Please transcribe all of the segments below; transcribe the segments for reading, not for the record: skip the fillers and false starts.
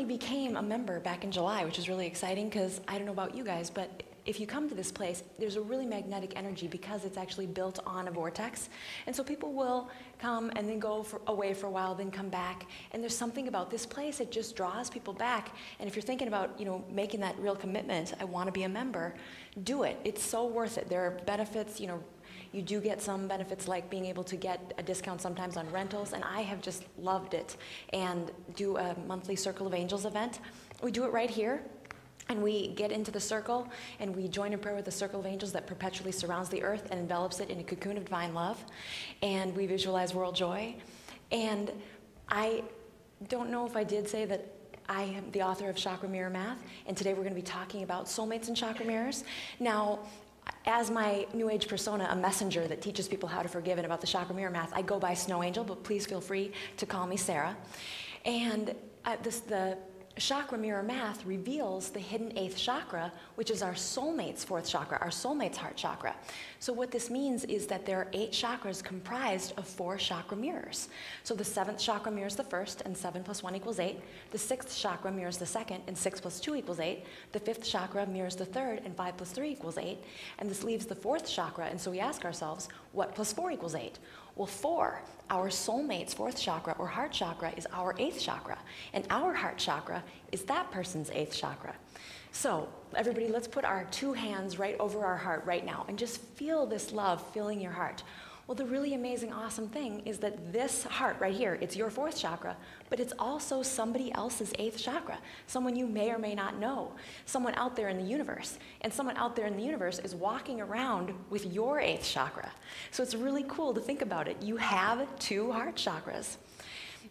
recently became a member back in July, which is really exciting because I don't know about you guys, but if you come to this place, there's a really magnetic energy because it's actually built on a vortex. And so people will come and then go away for a while, then come back. And there's something about this place, it just draws people back. And if you're thinking about, making that real commitment, I want to be a member, do it. It's so worth it. There are benefits, you do get some benefits like being able to get a discount sometimes on rentals, and I have just loved it. And do a monthly Circle of Angels event. We do it right here. And we get into the circle, and we join in prayer with the circle of angels that perpetually surrounds the earth and envelops it in a cocoon of divine love. And we visualize world joy. And I don't know if I did say that I am the author of Chakra Mirror Math, and today we're going to be talking about soulmates and chakra mirrors. Now, as my New Age persona, a messenger that teaches people how to forgive and about the Chakra Mirror Math, I go by Snow Angel, but please feel free to call me Sarah. And the Chakra Mirror Math reveals the hidden 8th chakra, which is our soulmate's 4th chakra, our soulmate's heart chakra. So what this means is that there are 8 chakras comprised of 4 chakra mirrors. So the 7th chakra mirrors the 1st, and 7 plus 1 equals 8. The 6th chakra mirrors the 2nd, and 6 plus 2 equals 8. The 5th chakra mirrors the 3rd, and 5 plus 3 equals 8. And this leaves the 4th chakra, and so we ask ourselves, what plus 4 equals 8? Well, 4, our soulmate's 4th chakra or heart chakra is our 8th chakra, and our heart chakra is that person's 8th chakra. So, everybody, let's put our 2 hands right over our heart right now and just feel this love filling your heart. Well, the really amazing, awesome thing is that this heart right here, it's your 4th chakra, but it's also somebody else's 8th chakra, someone you may or may not know, someone out there in the universe. And someone out there in the universe is walking around with your 8th chakra. So it's really cool to think about it. You have 2 heart chakras.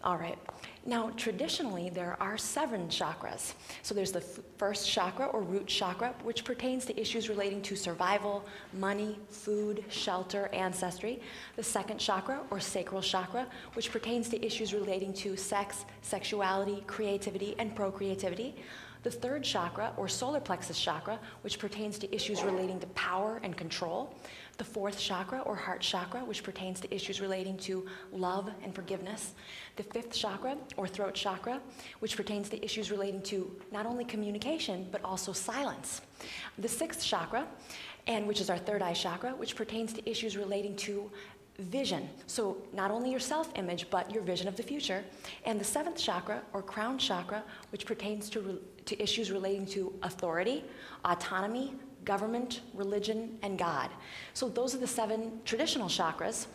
All right. Now, traditionally, there are 7 chakras. So there's the first chakra, or root chakra, which pertains to issues relating to survival, money, food, shelter, ancestry. The second chakra, or sacral chakra, which pertains to issues relating to sex, sexuality, creativity, and procreativity. The third chakra, or solar plexus chakra, which pertains to issues relating to power and control. The 4th chakra, or heart chakra, which pertains to issues relating to love and forgiveness. The 5th chakra, or throat chakra, which pertains to issues relating to not only communication, but also silence. The 6th chakra, and which is our third eye chakra, which pertains to issues relating to vision. So not only your self-image, but your vision of the future. And the 7th chakra, or crown chakra, which pertains to issues relating to authority, autonomy, government, religion, and God. So those are the 7 traditional chakras.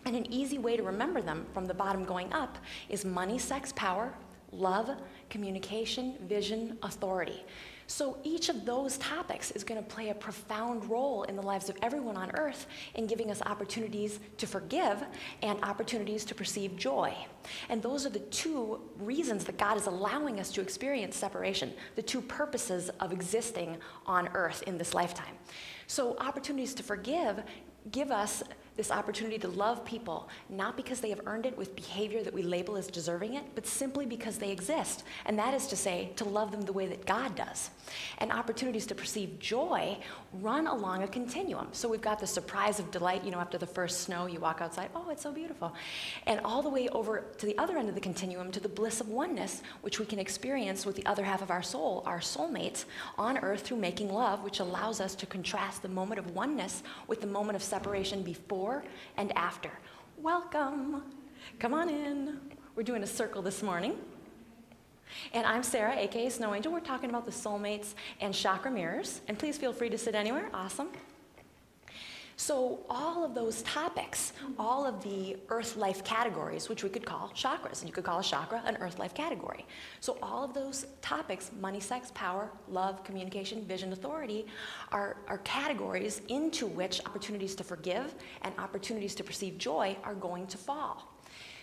And an easy way to remember them from the bottom going up is money, sex, power, love, communication, vision, authority. So each of those topics is going to play a profound role in the lives of everyone on earth in giving us opportunities to forgive and opportunities to perceive joy. And those are the 2 reasons that God is allowing us to experience separation, the 2 purposes of existing on earth in this lifetime. So opportunities to forgive give us this opportunity to love people, not because they have earned it with behavior that we label as deserving it, but simply because they exist. And that is to say, to love them the way that God does. And opportunities to perceive joy run along a continuum. So we've got the surprise of delight, after the first snow, you walk outside, oh, it's so beautiful. And all the way over to the other end of the continuum, to the bliss of oneness, which we can experience with the other half of our soul, our soulmates, on earth through making love, which allows us to contrast the moment of oneness with the moment of separation before and after. Welcome. Come on in. We're doing a circle this morning. And I'm Sarah, aka Snow Angel. We're talking about the soulmates and chakra mirrors. And please feel free to sit anywhere. Awesome. So all of those topics, all of the earth life categories, which we could call chakras, and you could call a chakra an earth life category. So all of those topics, money, sex, power, love, communication, vision, authority, are categories into which opportunities to forgive and opportunities to perceive joy are going to fall.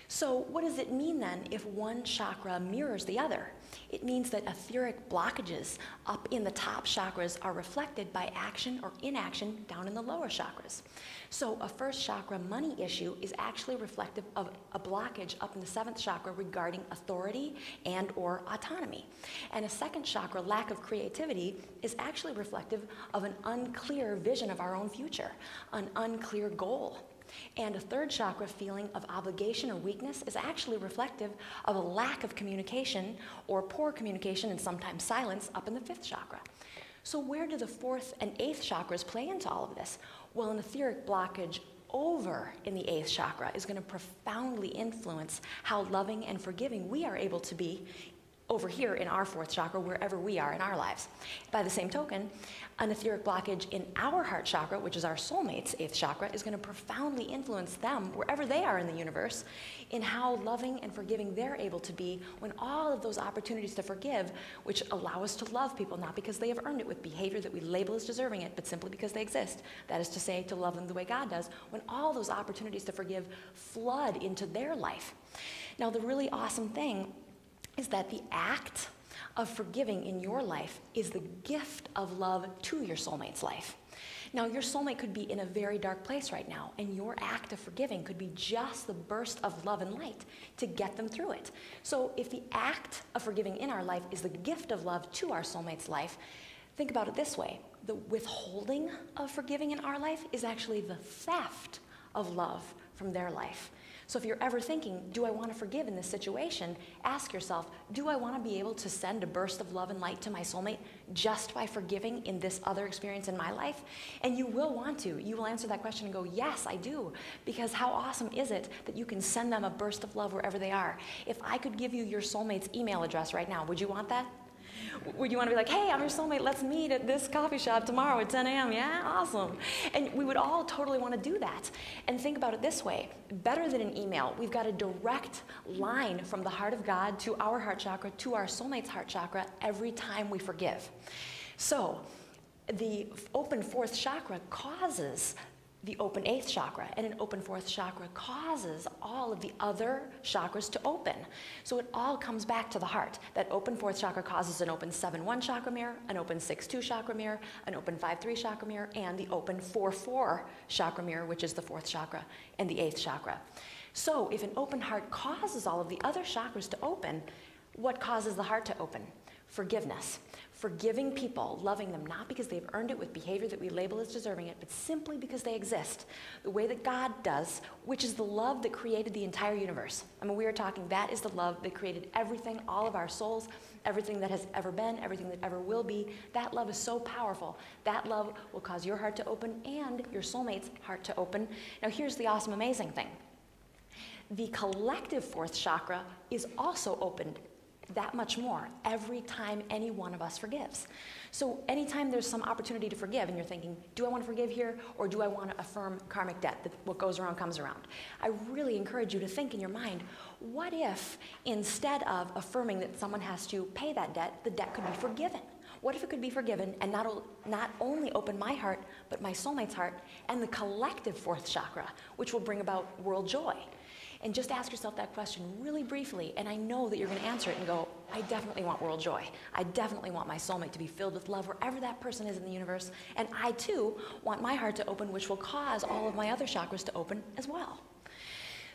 So what does it mean then if one chakra mirrors the other? It means that etheric blockages up in the top chakras are reflected by action or inaction down in the lower chakras. So a first chakra money issue is actually reflective of a blockage up in the 7th chakra regarding authority and or autonomy. And a second chakra lack of creativity is actually reflective of an unclear vision of our own future, an unclear goal. And a third chakra feeling of obligation or weakness is actually reflective of a lack of communication or poor communication and sometimes silence up in the fifth chakra. So where do the fourth and eighth chakras play into all of this? Well, an etheric blockage over in the eighth chakra is going to profoundly influence how loving and forgiving we are able to be over here in our fourth chakra, wherever we are in our lives. By the same token, an etheric blockage in our heart chakra, which is our soulmates' eighth chakra, is going to profoundly influence them, wherever they are in the universe, in how loving and forgiving they're able to be when all of those opportunities to forgive, which allow us to love people, not because they have earned it with behavior that we label as deserving it, but simply because they exist. That is to say, to love them the way God does, when all those opportunities to forgive flood into their life. Now, the really awesome thing is that the act of forgiving in your life is the gift of love to your soulmate's life. Now, your soulmate could be in a very dark place right now, and your act of forgiving could be just the burst of love and light to get them through it. So if the act of forgiving in our life is the gift of love to our soulmate's life, think about it this way. The withholding of forgiving in our life is actually the theft of love from their life. So if you're ever thinking, do I want to forgive in this situation? Ask yourself, do I want to be able to send a burst of love and light to my soulmate just by forgiving in this other experience in my life? And you will want to. You will answer that question and go, yes, I do. Because how awesome is it that you can send them a burst of love wherever they are? If I could give you your soulmate's email address right now, would you want that? Would you want to be like, hey, I'm your soulmate, let's meet at this coffee shop tomorrow at 10 a.m., yeah? Awesome. And we would all totally want to do that. And think about it this way, better than an email, we've got a direct line from the heart of God to our heart chakra, to our soulmate's heart chakra, every time we forgive. So the open fourth chakra causes the open eighth chakra, and an open fourth chakra causes all of the other chakras to open. So it all comes back to the heart. That open fourth chakra causes an open 7-1 chakra mirror, an open 6-2 chakra mirror, an open 5-3 chakra mirror, and the open 4-4 chakra mirror, which is the fourth chakra and the eighth chakra. So if an open heart causes all of the other chakras to open, what causes the heart to open? Forgiveness. Forgiving people, loving them, not because they've earned it with behavior that we label as deserving it, but simply because they exist, the way that God does, which is the love that created the entire universe. I mean, we are talking, that is the love that created everything, all of our souls, everything that has ever been, everything that ever will be. That love is so powerful. That love will cause your heart to open and your soulmate's heart to open. Now, here's the awesome, amazing thing. The collective fourth chakra is also opened that much more every time any one of us forgives. So anytime there's some opportunity to forgive and you're thinking, do I want to forgive here or do I want to affirm karmic debt, that what goes around comes around? I really encourage you to think in your mind, what if instead of affirming that someone has to pay that debt, the debt could be forgiven? What if it could be forgiven and not only open my heart, but my soulmate's heart and the collective fourth chakra, which will bring about world joy? And just ask yourself that question really briefly, and I know that you're going to answer it and go, I definitely want world joy. I definitely want my soulmate to be filled with love wherever that person is in the universe, and I too want my heart to open, which will cause all of my other chakras to open as well.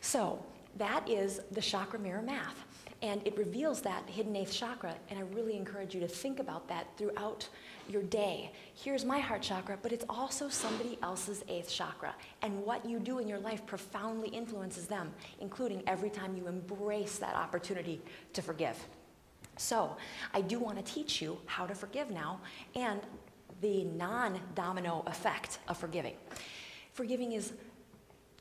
So that is the chakra mirror math, and it reveals that hidden eighth chakra, and I really encourage you to think about that throughout your day. Here's my heart chakra, but it's also somebody else's eighth chakra, and what you do in your life profoundly influences them, including every time you embrace that opportunity to forgive. So I do want to teach you how to forgive now and the non-domino effect of forgiving. Forgiving is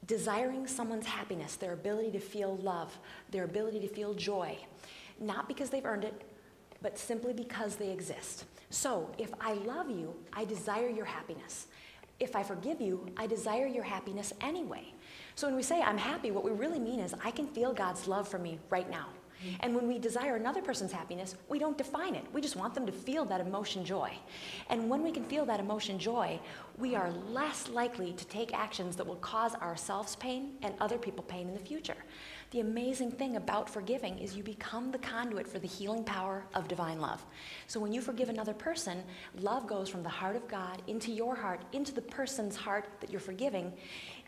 desiring someone's happiness, their ability to feel love, their ability to feel joy, not because they've earned it, but simply because they exist. So if I love you, I desire your happiness. If I forgive you, I desire your happiness anyway. So when we say I'm happy, what we really mean is I can feel God's love for me right now. And when we desire another person's happiness, we don't define it. We just want them to feel that emotion joy. And when we can feel that emotion joy, we are less likely to take actions that will cause ourselves pain and other people pain in the future. The amazing thing about forgiving is you become the conduit for the healing power of divine love. So when you forgive another person, love goes from the heart of God into your heart, into the person's heart that you're forgiving.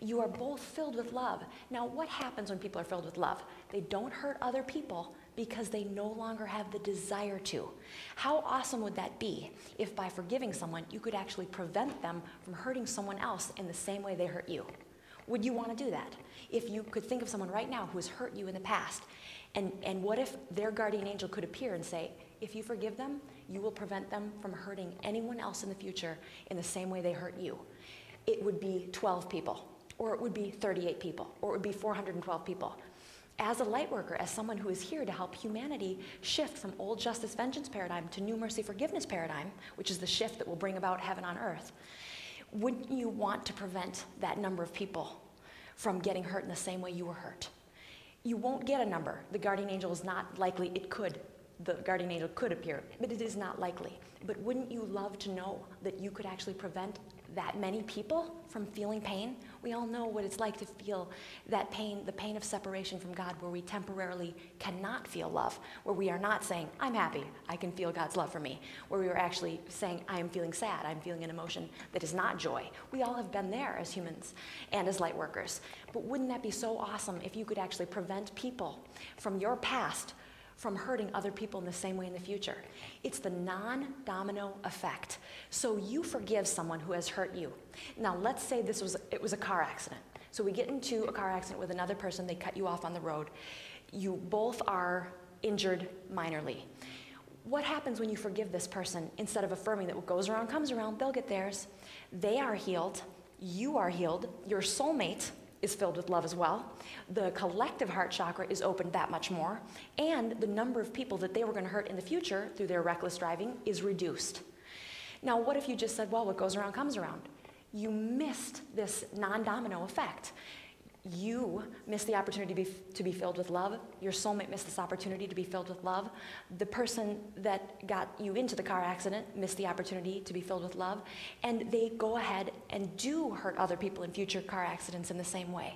You are both filled with love. Now, what happens when people are filled with love? They don't hurt other people because they no longer have the desire to. How awesome would that be if by forgiving someone, you could actually prevent them from hurting someone else in the same way they hurt you? Would you want to do that? If you could think of someone right now who has hurt you in the past, and what if their guardian angel could appear and say, if you forgive them, you will prevent them from hurting anyone else in the future in the same way they hurt you. It would be 12 people, or it would be 38 people, or it would be 412 people. As a light worker, as someone who is here to help humanity shift from old justice vengeance paradigm to new mercy forgiveness paradigm, which is the shift that will bring about heaven on earth, wouldn't you want to prevent that number of people from getting hurt in the same way you were hurt? You won't get a number. The guardian angel is not likely. The guardian angel could appear, but it is not likely. But wouldn't you love to know that you could actually prevent that many people from feeling pain? We all know what it's like to feel that pain, the pain of separation from God, where we temporarily cannot feel love, where we are not saying, I'm happy, I can feel God's love for me, where we are actually saying, I am feeling sad, I'm feeling an emotion that is not joy. We all have been there as humans and as light workers. But wouldn't that be so awesome if you could actually prevent people from your past from hurting other people in the same way in the future? It's the non-domino effect. So you forgive someone who has hurt you. Now let's say it was a car accident. So we get into a car accident with another person, they cut you off on the road. You both are injured minorly. What happens when you forgive this person instead of affirming that what goes around comes around, they'll get theirs. They are healed, you are healed, your soulmate is filled with love as well. The collective heart chakra is opened that much more, and the number of people that they were going to hurt in the future through their reckless driving is reduced. Now, what if you just said, well, what goes around comes around? You missed this non-domino effect. You missed the opportunity to be filled with love. Your soulmate missed this opportunity to be filled with love. The person that got you into the car accident missed the opportunity to be filled with love. And they go ahead and do hurt other people in future car accidents in the same way.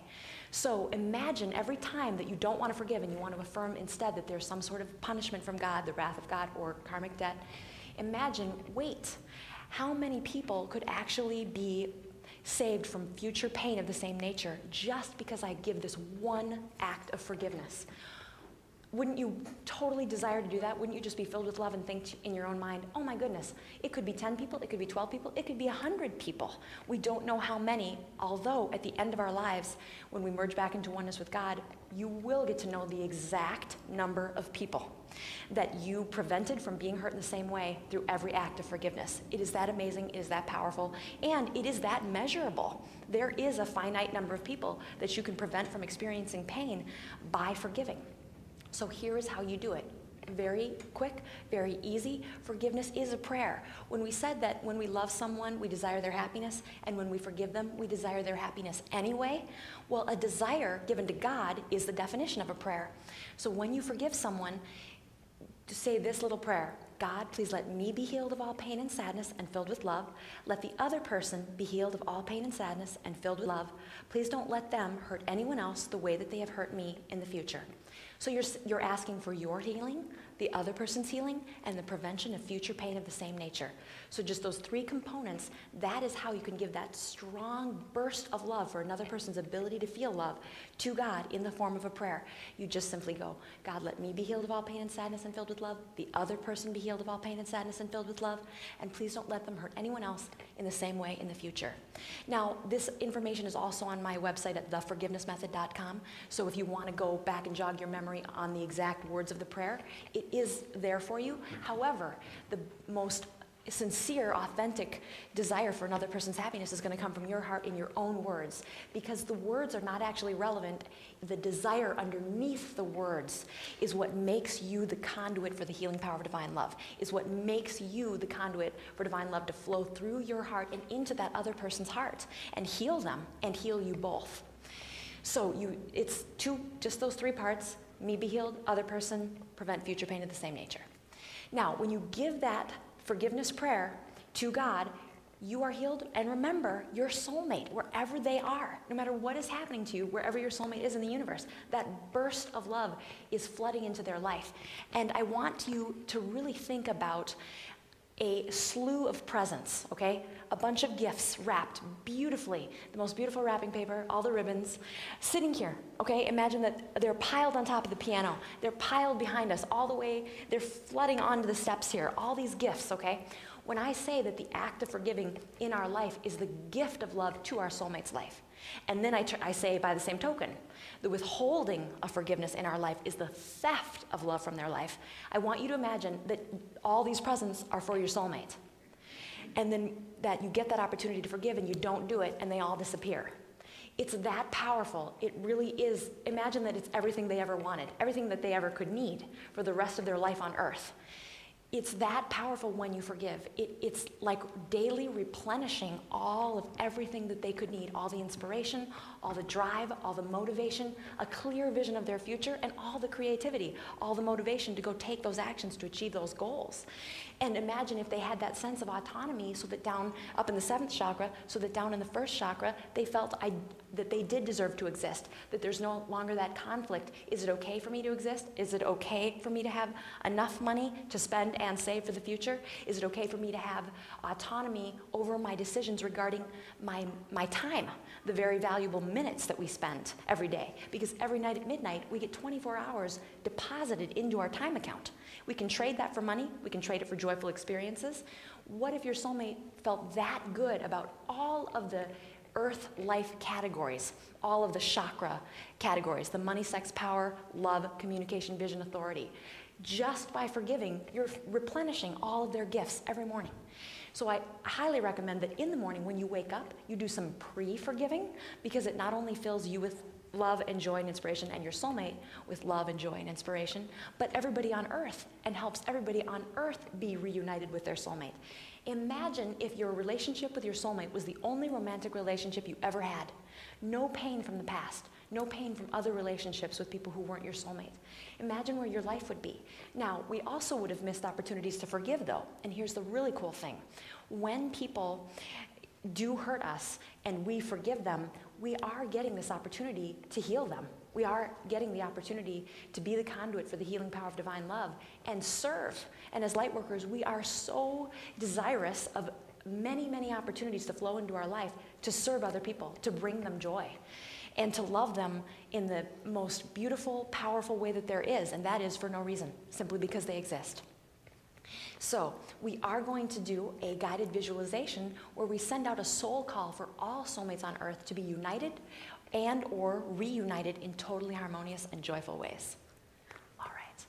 So imagine every time that you don't want to forgive and you want to affirm instead that there's some sort of punishment from God, the wrath of God, or karmic debt. Imagine, wait, how many people could actually be saved from future pain of the same nature just because I give this one act of forgiveness? Wouldn't you totally desire to do that? Wouldn't you just be filled with love and think in your own mind, oh my goodness, it could be 10 people, it could be 12 people, it could be 100 people. We don't know how many, although at the end of our lives, when we merge back into oneness with God, you will get to know the exact number of people that you prevented from being hurt in the same way through every act of forgiveness. It is that amazing, it is that powerful, and it is that measurable. There is a finite number of people that you can prevent from experiencing pain by forgiving. So here is how you do it. Very quick, very easy. Forgiveness is a prayer. When we said that when we love someone, we desire their happiness, and when we forgive them, we desire their happiness anyway, well, a desire given to God is the definition of a prayer. So when you forgive someone, to say this little prayer, God, please let me be healed of all pain and sadness and filled with love. Let the other person be healed of all pain and sadness and filled with love. Please don't let them hurt anyone else the way that they have hurt me in the future. So you're asking for your healing, the other person's healing, and the prevention of future pain of the same nature. So just those three components, that is how you can give that strong burst of love for another person's ability to feel love to God in the form of a prayer. You just simply go, God, let me be healed of all pain and sadness and filled with love. The other person be healed of all pain and sadness and filled with love. And please don't let them hurt anyone else in the same way in the future. Now, this information is also on my website at theforgivenessmethod.com. So if you want to go back and jog your memory on the exact words of the prayer, it is there for you. However, the most sincere, authentic desire for another person's happiness is going to come from your heart in your own words, because the words are not actually relevant. The desire underneath the words is what makes you the conduit for the healing power of divine love, is what makes you the conduit for divine love to flow through your heart and into that other person's heart and heal them and heal you both. So it's just those three parts: me be healed, other person, prevent future pain of the same nature. Now, when you give that forgiveness prayer to God, you are healed. And remember, your soulmate, wherever they are, no matter what is happening to you, wherever your soulmate is in the universe, that burst of love is flooding into their life. And I want you to really think about a slew of presents, okay? A bunch of gifts wrapped beautifully, the most beautiful wrapping paper, all the ribbons, sitting here, okay? Imagine that they're piled on top of the piano. They're piled behind us all the way. They're flooding onto the steps here, all these gifts, okay? When I say that the act of forgiving in our life is the gift of love to our soulmate's life, And then I say, by the same token, the withholding of forgiveness in our life is the theft of love from their life. I want you to imagine that all these presents are for your soulmate. And then that you get that opportunity to forgive and you don't do it and they all disappear. It's that powerful. It really is. Imagine that it's everything they ever wanted, everything that they ever could need for the rest of their life on earth. It's that powerful when you forgive. It's like daily replenishing all of everything that they could need, all the inspiration, all the drive, all the motivation, a clear vision of their future, and all the creativity, all the motivation to go take those actions to achieve those goals. And imagine if they had that sense of autonomy so that down up in the 7th chakra, so that down in the 1st chakra, they felt that they did deserve to exist, that there's no longer that conflict. Is it okay for me to exist? Is it okay for me to have enough money to spend and save for the future? Is it okay for me to have autonomy over my decisions regarding my time, the very valuable minutes that we spend every day? Because every night at midnight, we get 24 hours deposited into our time account. We can trade that for money. We can trade it for joyful experiences. What if your soulmate felt that good about all of the earth life categories, all of the chakra categories, the money, sex, power, love, communication, vision, authority? Just by forgiving, you're replenishing all of their gifts every morning. So I highly recommend that in the morning when you wake up, you do some pre-forgiving, because it not only fills you with love and joy and inspiration, and your soulmate with love and joy and inspiration, but everybody on earth, and helps everybody on earth be reunited with their soulmate. Imagine if your relationship with your soulmate was the only romantic relationship you ever had. No pain from the past, no pain from other relationships with people who weren't your soulmate. Imagine where your life would be. Now, we also would have missed opportunities to forgive, though, and here's the really cool thing. When people do hurt us and we forgive them, we are getting this opportunity to heal them. We are getting the opportunity to be the conduit for the healing power of divine love and serve. And as light workers, we are so desirous of many, many opportunities to flow into our life to serve other people, to bring them joy, and to love them in the most beautiful, powerful way that there is, and that is for no reason, simply because they exist. So we are going to do a guided visualization where we send out a soul call for all soulmates on earth to be united and or reunited in totally harmonious and joyful ways. All right.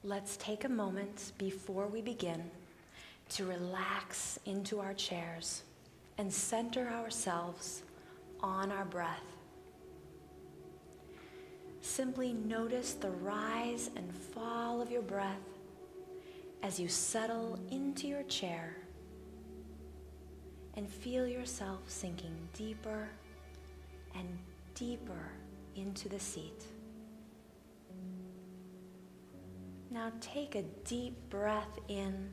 Let's take a moment before we begin to relax into our chairs and center ourselves on our breath. Simply notice the rise and fall of your breath as you settle into your chair and feel yourself sinking deeper and deeper into the seat. Now take a deep breath in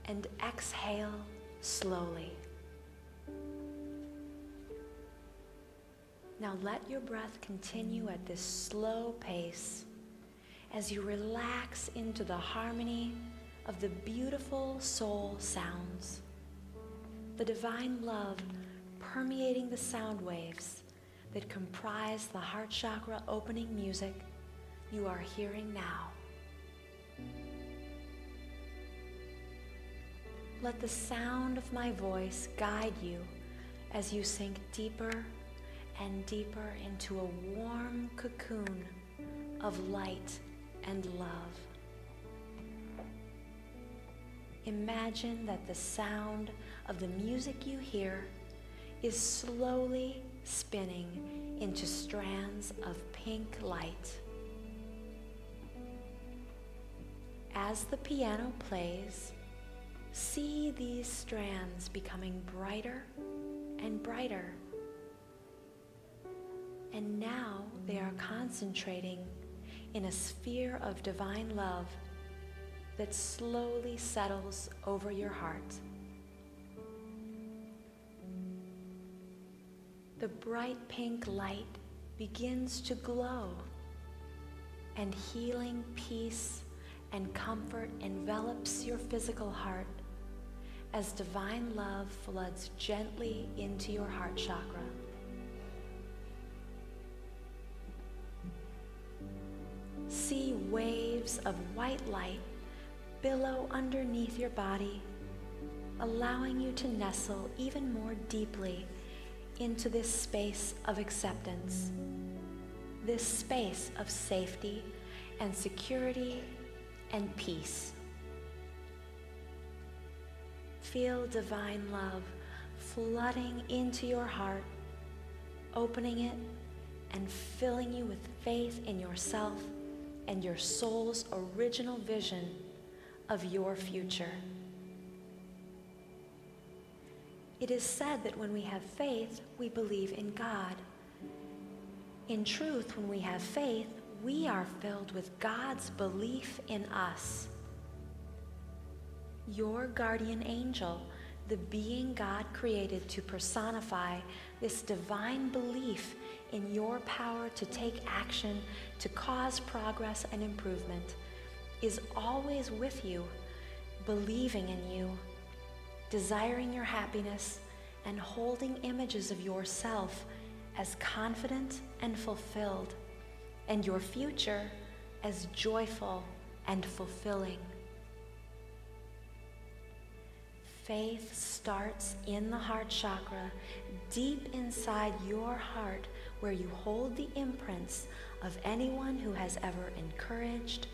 and exhale slowly. Now let your breath continue at this slow pace as you relax into the harmony of the beautiful soul sounds, the divine love permeating the sound waves that comprise the heart chakra opening music you are hearing now. Let the sound of my voice guide you as you sink deeper and deeper into a warm cocoon of light and love. Imagine that the sound of the music you hear is slowly spinning into strands of pink light. As the piano plays, see these strands becoming brighter and brighter. And now they are concentrating in a sphere of divine love that slowly settles over your heart. The bright pink light begins to glow, and healing peace and comfort envelops your physical heart as divine love floods gently into your heart chakra. waves of white light billow underneath your body, allowing you to nestle even more deeply into this space of acceptance, this space of safety and security and peace. Feel divine love flooding into your heart, opening it and filling you with faith in yourself and your soul's original vision of your future. It is said that when we have faith, we believe in God. In truth, when we have faith, we are filled with God's belief in us. Your guardian angel, the being God created to personify this divine belief in your power to take action, to cause progress and improvement, is always with you, believing in you, desiring your happiness, and holding images of yourself as confident and fulfilled, and your future as joyful and fulfilling. Faith starts in the heart chakra, deep inside your heart, where you hold the imprints of anyone who has ever encouraged,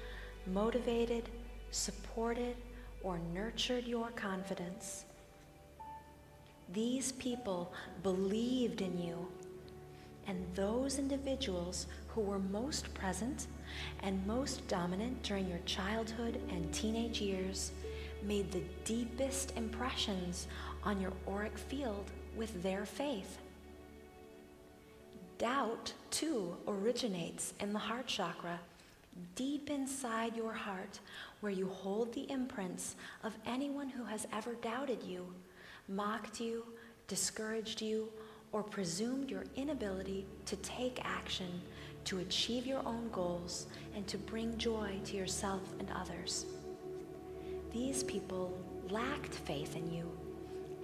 motivated, supported, or nurtured your confidence. These people believed in you, and those individuals who were most present and most dominant during your childhood and teenage years made the deepest impressions on your auric field with their faith. Doubt, too, originates in the heart chakra, deep inside your heart, where you hold the imprints of anyone who has ever doubted you, mocked you, discouraged you, or presumed your inability to take action, to achieve your own goals, and to bring joy to yourself and others. These people lacked faith in you,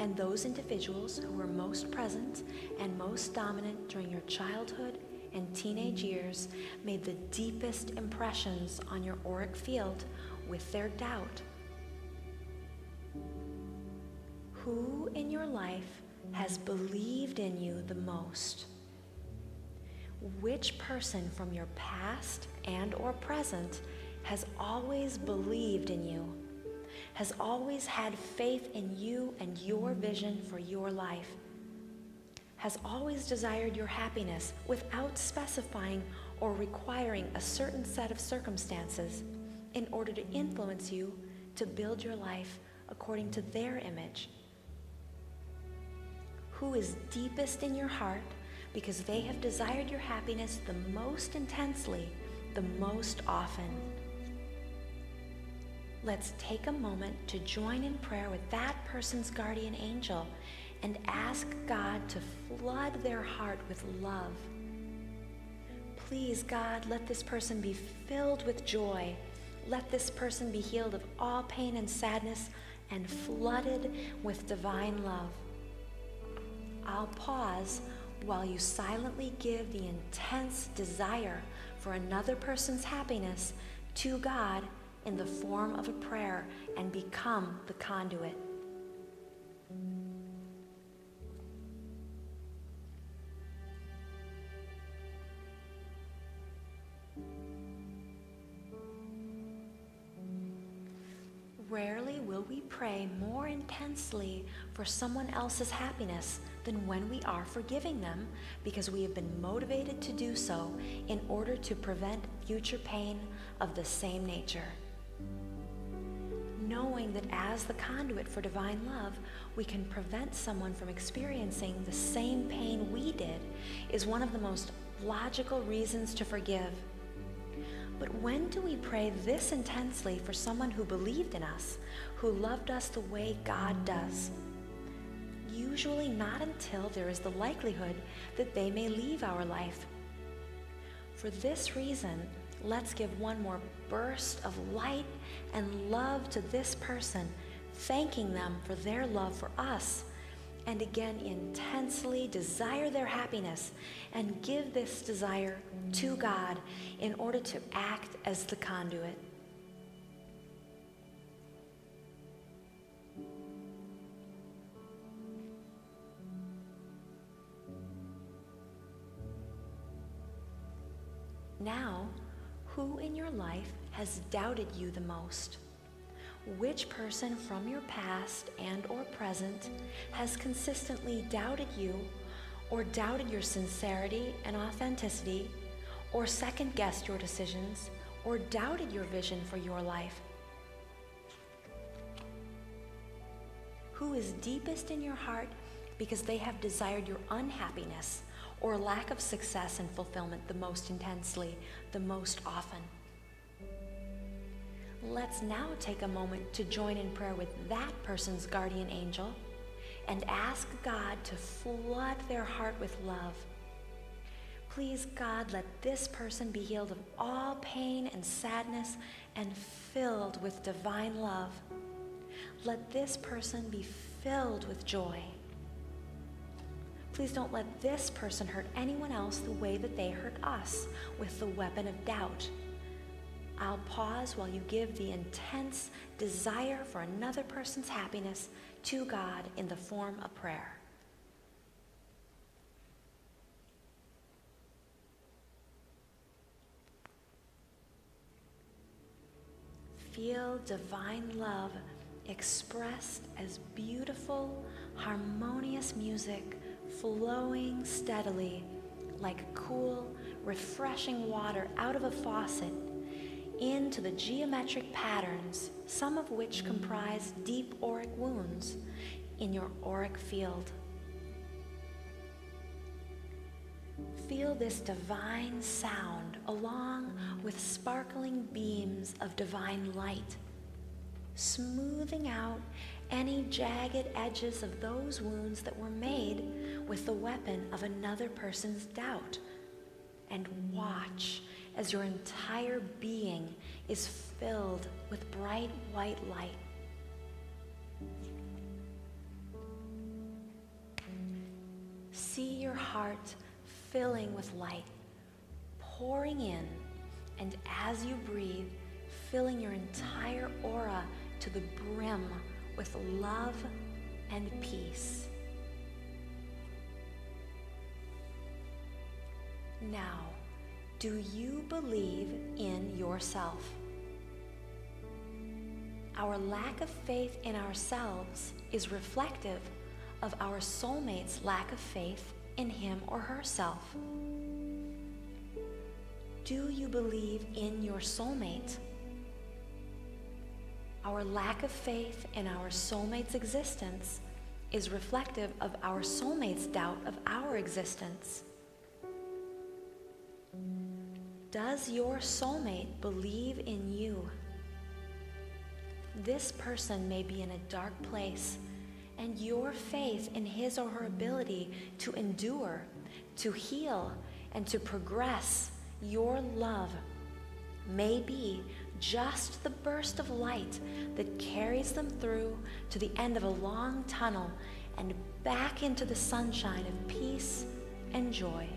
and those individuals who were most present and most dominant during your childhood and teenage years made the deepest impressions on your auric field with their doubt. Who in your life has believed in you the most? Which person from your past and or present has always believed in you, has always had faith in you and your vision for your life, has always desired your happiness without specifying or requiring a certain set of circumstances in order to influence you to build your life according to their image? Who is deepest in your heart because they have desired your happiness the most intensely, the most often? Let's take a moment to join in prayer with that person's guardian angel and ask God to flood their heart with love. Please, God, let this person be filled with joy. Let this person be healed of all pain and sadness and flooded with divine love. I'll pause while you silently give the intense desire for another person's happiness to God in the form of a prayer and become the conduit. Rarely will we pray more intensely for someone else's happiness than when we are forgiving them, because we have been motivated to do so in order to prevent future pain of the same nature. Knowing that as the conduit for divine love, we can prevent someone from experiencing the same pain we did is one of the most logical reasons to forgive. But when do we pray this intensely for someone who believed in us, who loved us the way God does? Usually not until there is the likelihood that they may leave our life. For this reason, let's give one more burst of light and love to this person, thanking them for their love for us and again intensely desire their happiness and give this desire to God in order to act as the conduit. Now, who in your life has doubted you the most? Which person from your past and or present has consistently doubted you or doubted your sincerity and authenticity or second-guessed your decisions or doubted your vision for your life? Who is deepest in your heart because they have desired your unhappiness or lack of success and fulfillment the most intensely, the most often? Let's now take a moment to join in prayer with that person's guardian angel and ask God to flood their heart with love. Please, God, let this person be healed of all pain and sadness and filled with divine love. Let this person be filled with joy. Please don't let this person hurt anyone else the way that they hurt us, with the weapon of doubt. I'll pause while you give the intense desire for another person's happiness to God in the form of prayer. Feel divine love expressed as beautiful, harmonious music flowing steadily like cool, refreshing water out of a faucet into the geometric patterns, some of which comprise deep auric wounds in your auric field. Feel this divine sound along with sparkling beams of divine light, smoothing out any jagged edges of those wounds that were made with the weapon of another person's doubt. And watch as your entire being is filled with bright white light. See your heart filling with light, pouring in, and as you breathe, filling your entire aura to the brim with love and peace. Now, do you believe in yourself? Our lack of faith in ourselves is reflective of our soulmate's lack of faith in him or herself. Do you believe in your soulmate? Our lack of faith in our soulmate's existence is reflective of our soulmate's doubt of our existence. Does your soulmate believe in you? This person may be in a dark place, and your faith in his or her ability to endure, to heal, and to progress your love may be just the burst of light that carries them through to the end of a long tunnel and back into the sunshine of peace and joy.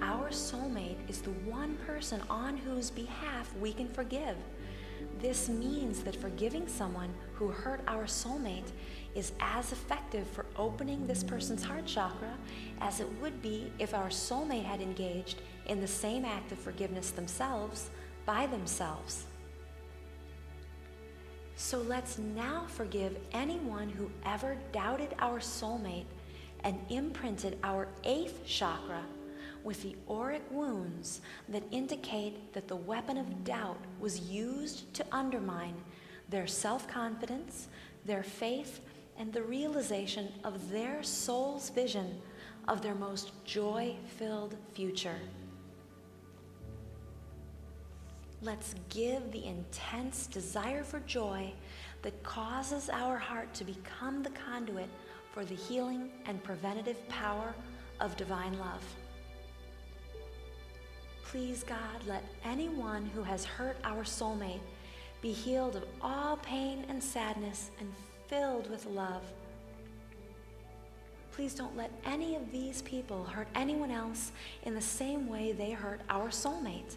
Our soulmate is the one person on whose behalf we can forgive. This means that forgiving someone who hurt our soulmate is as effective for opening this person's heart chakra as it would be if our soulmate had engaged in the same act of forgiveness themselves by themselves. So let's now forgive anyone who ever doubted our soulmate and imprinted our 8th chakra with the auric wounds that indicate that the weapon of doubt was used to undermine their self-confidence, their faith, and the realization of their soul's vision of their most joy-filled future. Let's give the intense desire for joy that causes our heart to become the conduit for the healing and preventative power of divine love. Please, God, let anyone who has hurt our soulmate be healed of all pain and sadness and filled with love. Please don't let any of these people hurt anyone else in the same way they hurt our soulmate.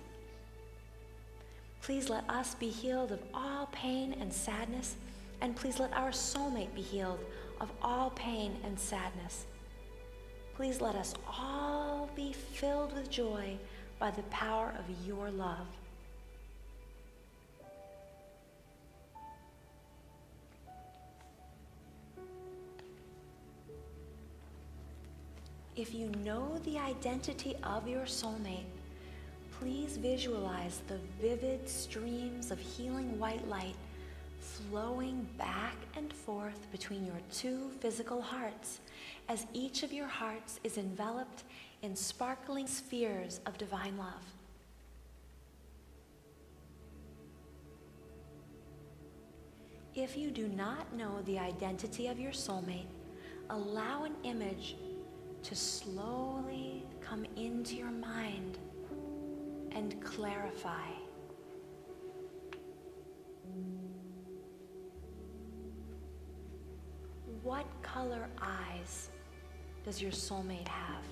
Please let us be healed of all pain and sadness, and please let our soulmate be healed of all pain and sadness. Please let us all be filled with joy by the power of your love. If you know the identity of your soulmate, please visualize the vivid streams of healing white light flowing back and forth between your two physical hearts as each of your hearts is enveloped in sparkling spheres of divine love. If you do not know the identity of your soulmate, allow an image to slowly come into your mind and clarify. What color eyes does your soulmate have?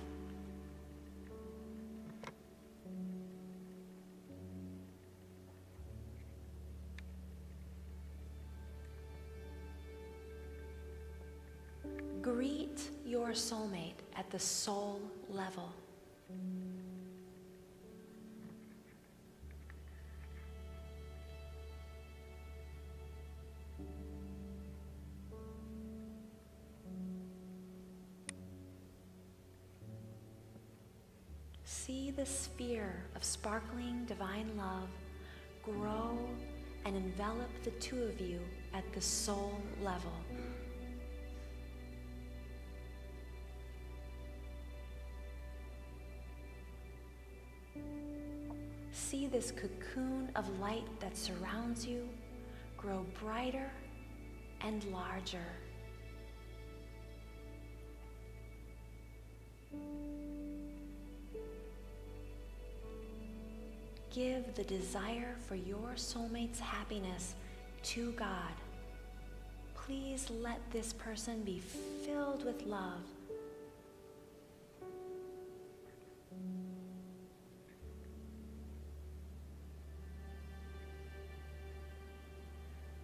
Greet your soulmate at the soul level. See the sphere of sparkling divine love grow and envelop the two of you at the soul level. See this cocoon of light that surrounds you grow brighter and larger. Give the desire for your soulmate's happiness to God. Please let this person be filled with love.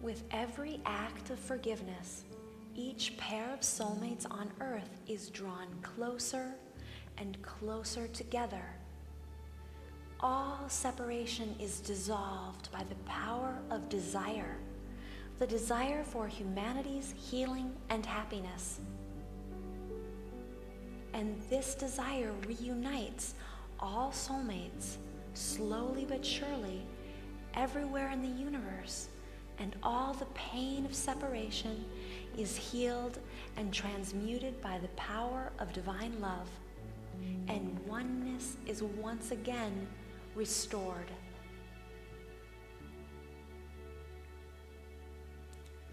With every act of forgiveness, each pair of soulmates on earth is drawn closer and closer together. All separation is dissolved by the power of desire, the desire for humanity's healing and happiness. And this desire reunites all soulmates, slowly but surely, everywhere in the universe, and all the pain of separation is healed and transmuted by the power of divine love, and oneness is once again restored.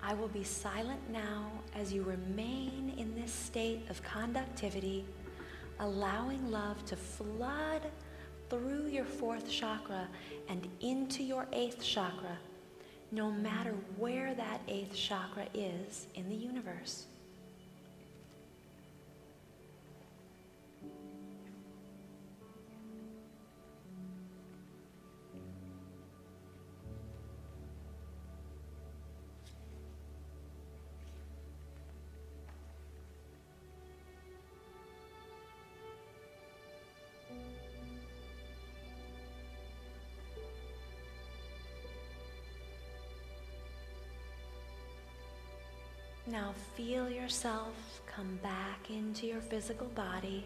I will be silent now as you remain in this state of conductivity, allowing love to flood through your fourth chakra and into your eighth chakra, no matter where that eighth chakra is in the universe. Now feel yourself come back into your physical body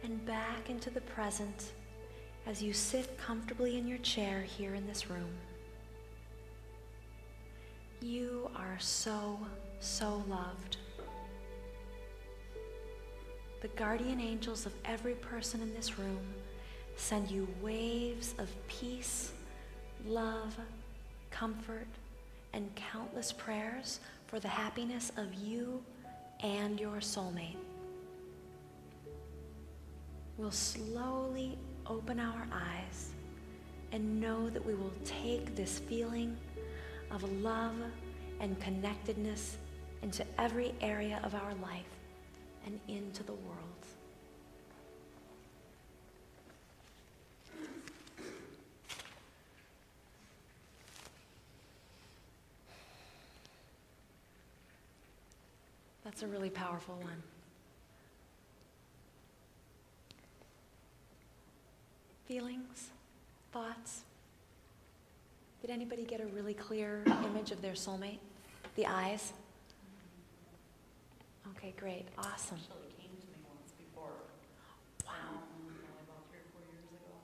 and back into the present as you sit comfortably in your chair here in this room. You are so, so loved. The guardian angels of every person in this room send you waves of peace, love, comfort, and countless prayers for the happiness of you and your soulmate. We'll slowly open our eyes and know that we will take this feeling of love and connectedness into every area of our life and into the world. That's a really powerful one. Feelings, thoughts. Did anybody get a really clear image of their soulmate? The eyes? Okay, great, awesome. Actually came to me once before. Wow. Only about 3 or 4 years ago.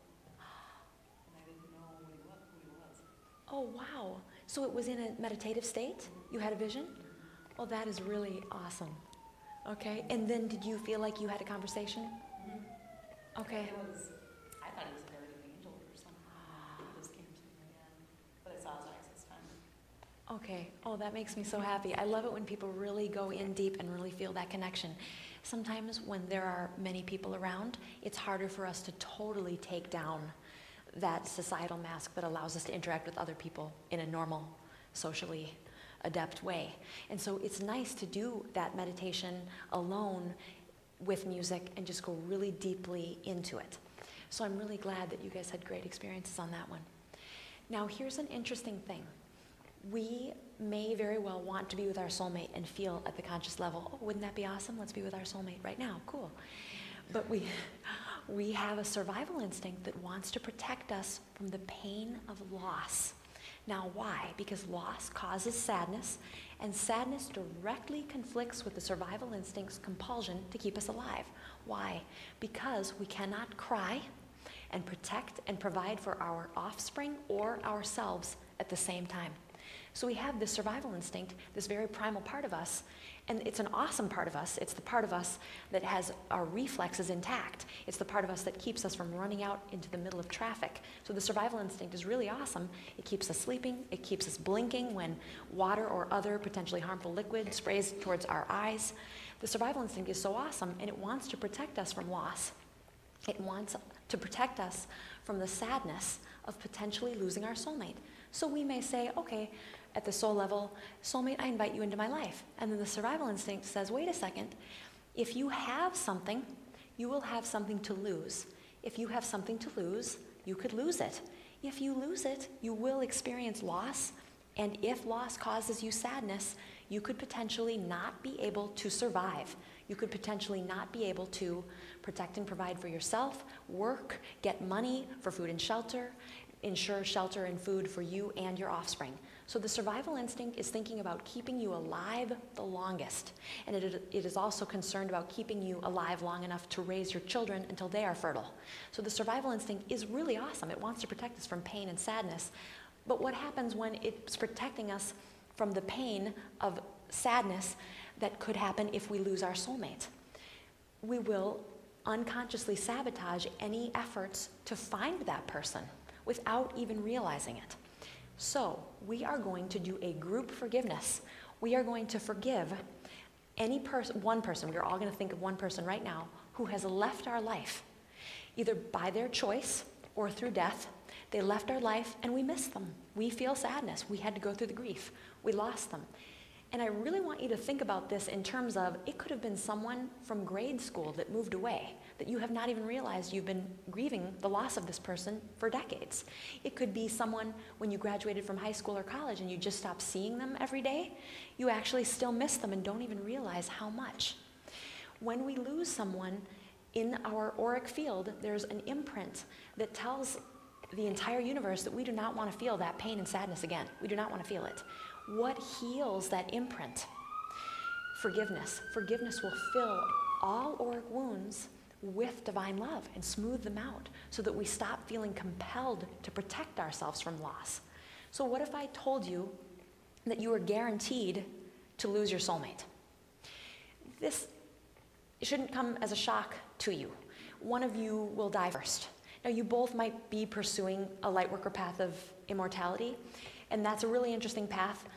And I didn't know who he was. Oh, wow. So it was in a meditative state? You had a vision? Oh, that is really awesome. Okay, and then did you feel like you had a conversation? Mm-hmm. Okay. I thought it was a guardian angel or something. He just came to me again. But I saw his eyes this time. Okay. Oh, that makes me so happy. I love it when people really go in deep and really feel that connection. Sometimes when there are many people around, it's harder for us to totally take down that societal mask that allows us to interact with other people in a normal, socially adept way. And so it's nice to do that meditation alone with music and just go really deeply into it. So I'm really glad that you guys had great experiences on that one. Now here's an interesting thing. We may very well want to be with our soulmate and feel at the conscious level, oh, wouldn't that be awesome? Let's be with our soulmate right now, cool. But we have a survival instinct that wants to protect us from the pain of loss. Now why? Because loss causes sadness, and sadness directly conflicts with the survival instinct's compulsion to keep us alive. Why? Because we cannot cry and protect and provide for our offspring or ourselves at the same time. So we have this survival instinct, this very primal part of us, and it's an awesome part of us. It's the part of us that has our reflexes intact. It's the part of us that keeps us from running out into the middle of traffic. So the survival instinct is really awesome. It keeps us sleeping. It keeps us blinking when water or other potentially harmful liquid sprays towards our eyes. The survival instinct is so awesome, and it wants to protect us from loss. It wants to protect us from the sadness of potentially losing our soulmate. So we may say, okay, at the soul level, soulmate, I invite you into my life. And then the survival instinct says, wait a second, if you have something, you will have something to lose. If you have something to lose, you could lose it. If you lose it, you will experience loss. And if loss causes you sadness, you could potentially not be able to survive. You could potentially not be able to protect and provide for yourself, work, get money for food and shelter, ensure shelter and food for you and your offspring. So the survival instinct is thinking about keeping you alive the longest. And it is also concerned about keeping you alive long enough to raise your children until they are fertile. So the survival instinct is really awesome. It wants to protect us from pain and sadness. But what happens when it's protecting us from the pain of sadness that could happen if we lose our soulmate? We will unconsciously sabotage any efforts to find that person without even realizing it. So we are going to do a group forgiveness. We are going to forgive one person, we're all going to think of one person right now, who has left our life, either by their choice or through death. They left our life and we miss them. We feel sadness. We had to go through the grief. We lost them. And I really want you to think about this in terms of, it could have been someone from grade school that moved away, that you have not even realized you've been grieving the loss of this person for decades. It could be someone when you graduated from high school or college and you just stopped seeing them every day. You actually still miss them and don't even realize how much. When we lose someone in our auric field, there's an imprint that tells the entire universe that we do not want to feel that pain and sadness again. We do not want to feel it. What heals that imprint? Forgiveness. Forgiveness will fill all auric wounds with divine love and smooth them out so that we stop feeling compelled to protect ourselves from loss. So what if I told you that you were guaranteed to lose your soulmate? This shouldn't come as a shock to you. One of you will die first. Now you both might be pursuing a lightworker path of immortality, and that's a really interesting path,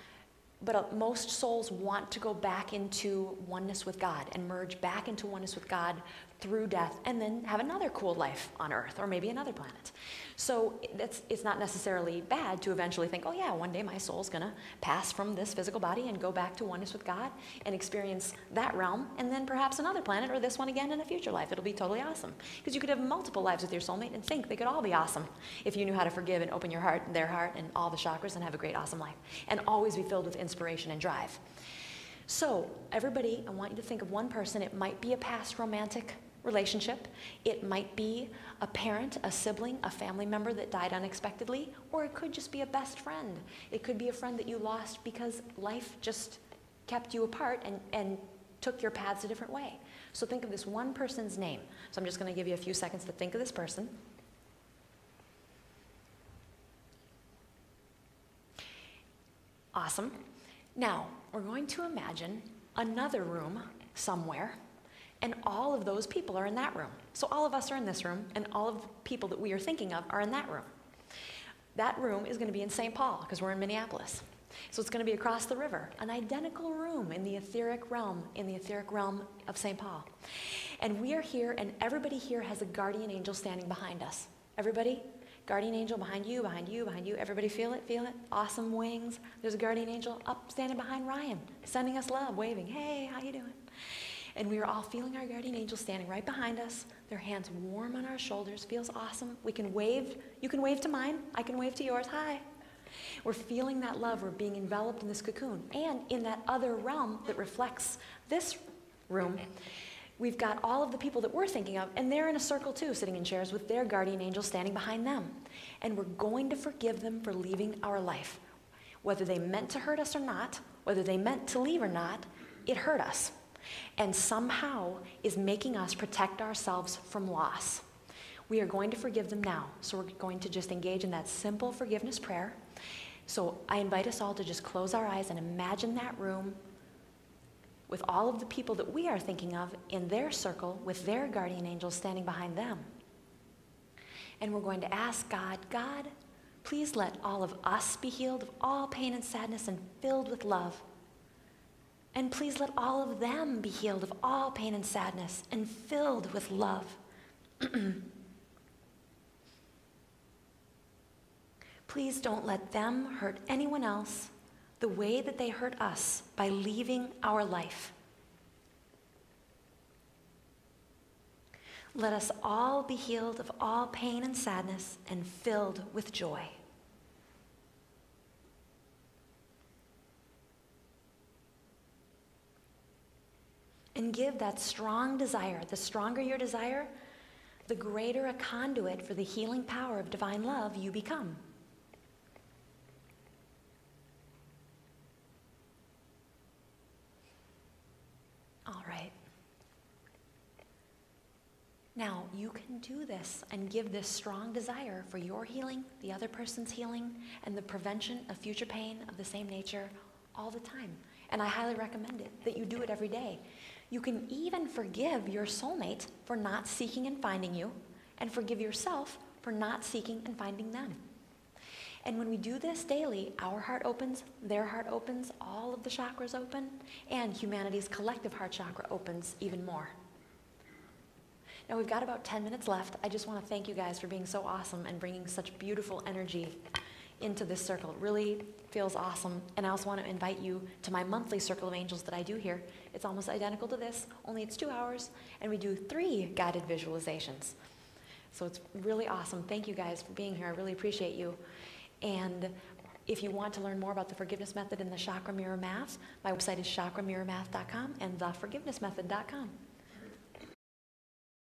but most souls want to go back into oneness with God and merge back into oneness with God through death and then have another cool life on Earth or maybe another planet. So it's not necessarily bad to eventually think, oh yeah, one day my soul's going to pass from this physical body and go back to oneness with God and experience that realm, and then perhaps another planet or this one again in a future life. It'll be totally awesome. Because you could have multiple lives with your soulmate and think they could all be awesome if you knew how to forgive and open your heart, their heart, and all the chakras and have a great, awesome life. And always be filled with inspiration and drive. So everybody, I want you to think of one person. It might be a past romantic relationship. It might be a parent, a sibling, a family member that died unexpectedly, or it could just be a best friend. It could be a friend that you lost because life just kept you apart and took your paths a different way. So think of this one person's name. So I'm just going to give you a few seconds to think of this person. Awesome. Now, we're going to imagine another room somewhere, and all of those people are in that room. So all of us are in this room, and all of the people that we are thinking of are in that room. That room is going to be in St. Paul, because we're in Minneapolis. So it's going to be across the river, an identical room in the etheric realm of St. Paul. And we are here, and everybody here has a guardian angel standing behind us. Everybody? Guardian angel behind you, behind you, behind you. Everybody feel it? Feel it? Awesome wings. There's a guardian angel up standing behind Ryan, sending us love, waving, hey, how you doing? And we are all feeling our guardian angel standing right behind us, their hands warm on our shoulders, feels awesome. We can wave, you can wave to mine, I can wave to yours, hi. We're feeling that love, we're being enveloped in this cocoon. And in that other realm that reflects this room, we've got all of the people that we're thinking of, and they're in a circle too, sitting in chairs with their guardian angel standing behind them. And we're going to forgive them for leaving our life. Whether they meant to hurt us or not, whether they meant to leave or not, it hurt us. And somehow is making us protect ourselves from loss. We are going to forgive them now. So we're going to just engage in that simple forgiveness prayer. So I invite us all to just close our eyes and imagine that room with all of the people that we are thinking of in their circle with their guardian angels standing behind them. And we're going to ask God, God, please let all of us be healed of all pain and sadness and filled with love. And please let all of them be healed of all pain and sadness and filled with love. Please don't let them hurt anyone else the way that they hurt us by leaving our life. Let us all be healed of all pain and sadness and filled with joy. And give that strong desire. The stronger your desire, the greater a conduit for the healing power of divine love you become. All right. Now, you can do this and give this strong desire for your healing, the other person's healing, and the prevention of future pain of the same nature all the time. And I highly recommend it, that you do it every day. You can even forgive your soulmate for not seeking and finding you, and forgive yourself for not seeking and finding them. And when we do this daily, our heart opens, their heart opens, all of the chakras open, and humanity's collective heart chakra opens even more. Now we've got about 10 minutes left. I just want to thank you guys for being so awesome and bringing such beautiful energy into this circle. It really feels awesome. And I also want to invite you to my monthly Circle of Angels that I do here. It's almost identical to this, only it's 2 hours, and we do 3 guided visualizations. So it's really awesome. Thank you guys for being here. I really appreciate you. And if you want to learn more about the forgiveness method and the chakra mirror math, my website is chakramirrormath.com and theforgivenessmethod.com.